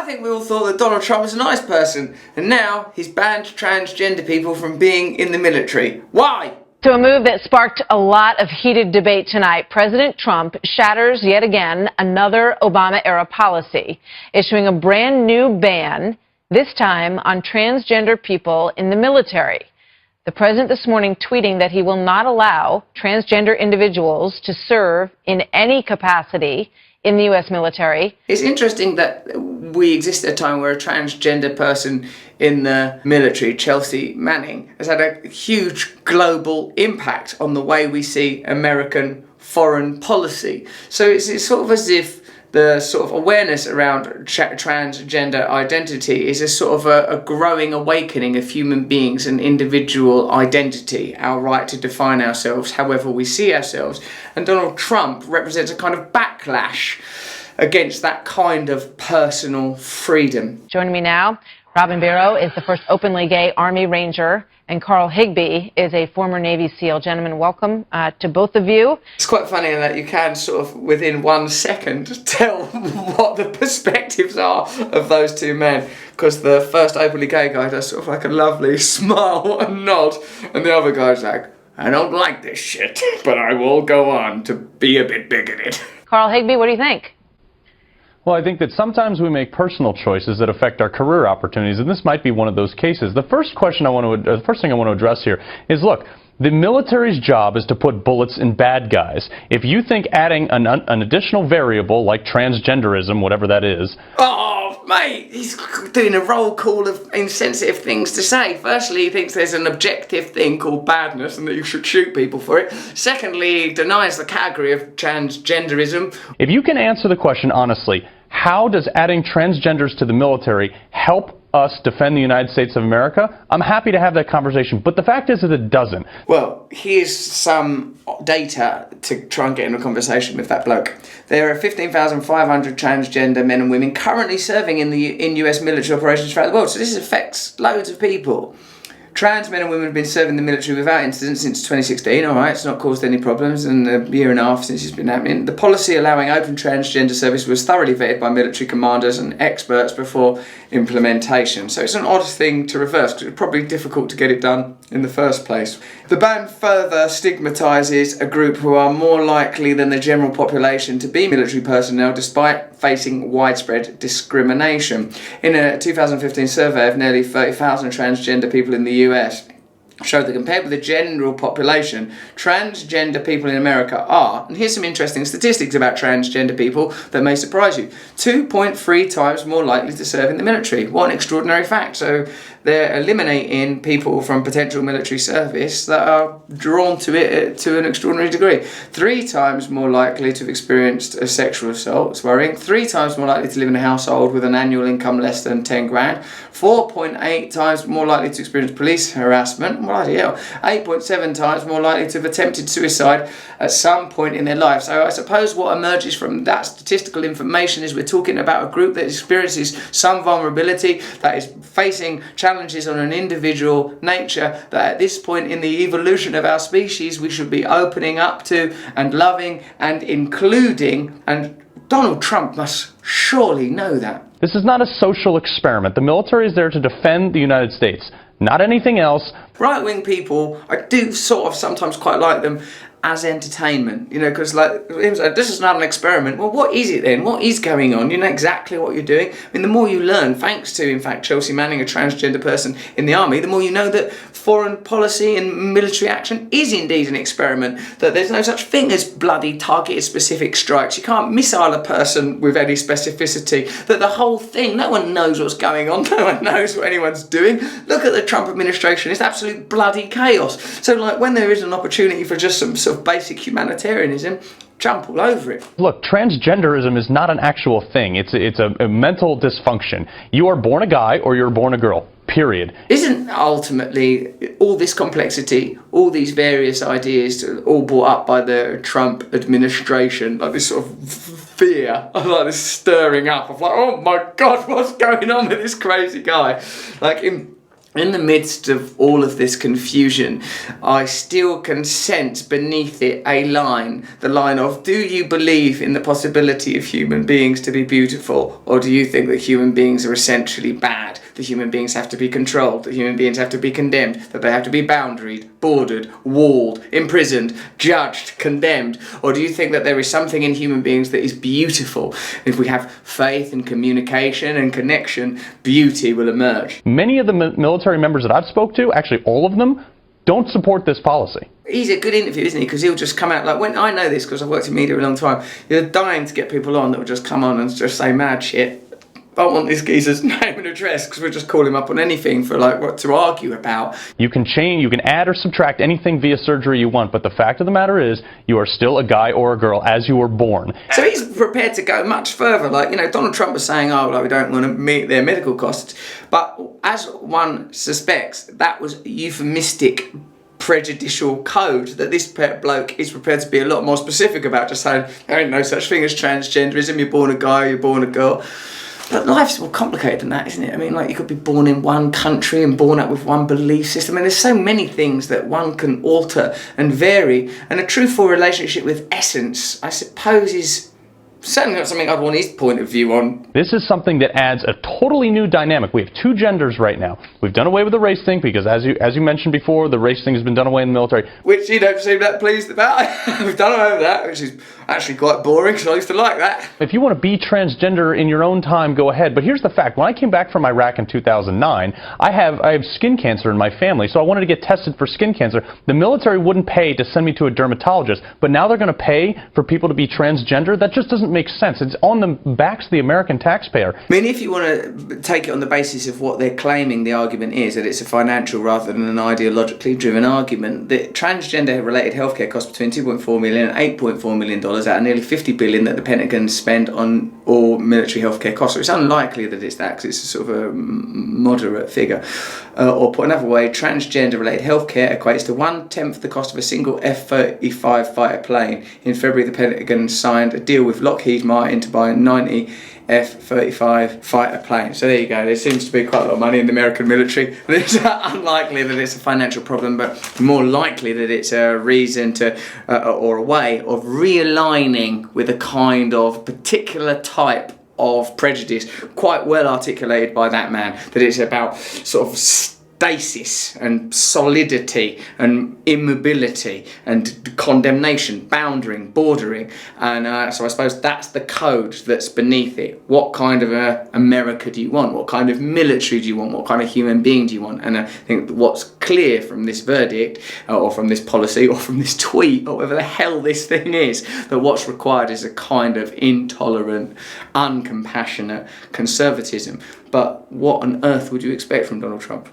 think we all thought that Donald Trump was a nice person, and now he's banned transgender people from being in the military. Why? To a move that sparked a lot of heated debate tonight, President Trump shatters yet again another Obama-era policy, issuing a brand new ban, this time on transgender people in the military. The president this morning tweeting that he will not allow transgender individuals to serve in any capacity in the U.S. military. It's interesting that we exist at a time where a transgender person in the military, Chelsea Manning, has had a huge global impact on the way we see American foreign policy. So it's sort of as if the sort of awareness around transgender identity is a sort of a growing awakening of human beings and individual identity, our right to define ourselves however we see ourselves. And Donald Trump represents a kind of backlash against that kind of personal freedom. Joining me now, Robin Barrow is the first openly gay Army Ranger, and Carl Higbie is a former Navy SEAL. Gentlemen, welcome to both of you. It's quite funny in that you can sort of, within 1 second, tell what the perspectives are of those two men, because the first openly gay guy does sort of like a lovely smile and nod, and the other guy's like, I don't like this shit, but I will go on to be a bit bigoted. Carl Higbie, what do you think? Well, I think that sometimes we make personal choices that affect our career opportunities, and this might be one of those cases. The first thing I want to address here is, look, the military's job is to put bullets in bad guys. If you think adding an additional variable like transgenderism, whatever that is... Oh, mate, he's doing a roll call of insensitive things to say. Firstly, he thinks there's an objective thing called badness and that you should shoot people for it. Secondly, he denies the category of transgenderism. If you can answer the question honestly, how does adding transgenders to the military help us defend the United States of America? I'm happy to have that conversation, but the fact is that it doesn't. Well, here's some data to try and get in a conversation with that bloke. There are 15,500 transgender men and women currently serving in US military operations throughout the world, so this affects loads of people. Trans men and women have been serving the military without incident since 2016. All right, it's not caused any problems in the year and a half since it's been happening. The policy allowing open transgender service was thoroughly vetted by military commanders and experts before implementation. So it's an odd thing to reverse because it's probably difficult to get it done in the first place. The ban further stigmatises a group who are more likely than the general population to be military personnel despite facing widespread discrimination. In a 2015 survey of nearly 30,000 transgender people in the US, showed that compared with the general population, transgender people in America are, and here's some interesting statistics about transgender people that may surprise you, 2.3 times more likely to serve in the military. What an extraordinary fact. So they're eliminating people from potential military service that are drawn to it to an extraordinary degree. 3 times more likely to have experienced a sexual assault, it's worrying. 3 times more likely to live in a household with an annual income less than 10 grand. 4.8 times more likely to experience police harassment. Bloody hell. 8.7 times more likely to have attempted suicide at some point in their life. So I suppose what emerges from that statistical information is we're talking about a group that experiences some vulnerability, that is facing challenges on an individual nature, that at this point in the evolution of our species we should be opening up to and loving and including, and Donald Trump must surely know that. This is not a social experiment. The military is there to defend the United States, not anything else. Right-wing people, I do sort of sometimes quite like them as entertainment, you know, because like, this is not an experiment. Well, what is it then? What is going on? You know exactly what you're doing. I mean, the more you learn, thanks to, in fact, Chelsea Manning, a transgender person in the army, the more you know that foreign policy and military action is indeed an experiment, that there's no such thing as bloody targeted specific strikes. You can't missile a person with any specificity, that the whole thing, no one knows what's going on, no one knows what anyone's doing. Look at the Trump administration, it's absolute bloody chaos. So like when there is an opportunity for just some sort of basic humanitarianism, jump all over it. Look, transgenderism is not an actual thing. It's a mental dysfunction. You are born a guy or you're born a girl. Period. Isn't ultimately all this complexity, all these various ideas, all brought up by the Trump administration, like this sort of fear, like this stirring up of like, oh my God, what's going on with this crazy guy? Like in the midst of all of this confusion, I still can sense beneath it a line, the line of, do you believe in the possibility of human beings to be beautiful, or do you think that human beings are essentially bad, that human beings have to be controlled, that human beings have to be condemned, that they have to be boundaried, bordered, walled, imprisoned, judged, condemned, or do you think that there is something in human beings that is beautiful? If we have faith and communication and connection, beauty will emerge. Many of the military members that I've spoke to, actually all of them, don't support this policy. He's a good interview, isn't he? Because he'll just come out, like, when I know this because I've worked in media a long time, you're dying to get people on that will just come on and just say mad shit. I want this geezer's name and address because we'll just call him up on anything for like what to argue about. You can change, you can add or subtract anything via surgery you want, but the fact of the matter is you are still a guy or a girl as you were born. So he's prepared to go much further. Like, you know, Donald Trump was saying, oh, like, we don't want to meet their medical costs. But as one suspects, that was euphemistic prejudicial code that this bloke is prepared to be a lot more specific about, just saying there ain't no such thing as transgenderism, you're born a guy, you're born a girl. But life's more complicated than that, isn't it? I mean, like, you could be born in one country and born up with one belief system. And there's so many things that one can alter and vary. And a truthful relationship with essence, I suppose, is certainly not something I'd want his point of view on. This is something that adds a totally new dynamic. We have two genders right now. We've done away with the race thing because, as you mentioned before, the race thing has been done away in the military. Which you don't seem that pleased about. We've done away with that, which is actually quite boring because I used to like that. If you want to be transgender in your own time, go ahead. But here's the fact. When I came back from Iraq in 2009, I have skin cancer in my family, so I wanted to get tested for skin cancer. The military wouldn't pay to send me to a dermatologist, but now they're going to pay for people to be transgender? That just doesn't make sense. It's on the backs of the American taxpayer. I mean, if you want to take it on the basis of what they're claiming the argument is, that it's a financial rather than an ideologically driven argument, that transgender-related healthcare costs between $2.4 million and $8.4 million out of nearly $50 billion that the Pentagon spent on all military healthcare costs. So it's unlikely that it's that, because it's a sort of a moderate figure. Or put another way, transgender-related healthcare equates to 1/10 the cost of a single F-35 fighter plane. In February, the Pentagon signed a deal with Lockheed Martin to buy 90 F-35 fighter planes. So there you go. There seems to be quite a lot of money in the American military. It's unlikely that it's a financial problem, but more likely that it's a reason to, or a way of realigning with a kind of particular type of prejudice, quite well articulated by that man, that it's about sort of stasis and solidity and immobility and condemnation, boundaring, bordering, and so I suppose that's the code that's beneath it. What kind of America do you want? What kind of military do you want? What kind of human being do you want? And I think what's clear from this verdict, or from this policy, or from this tweet, or whatever the hell this thing is, that what's required is a kind of intolerant, uncompassionate conservatism. But what on earth would you expect from Donald Trump?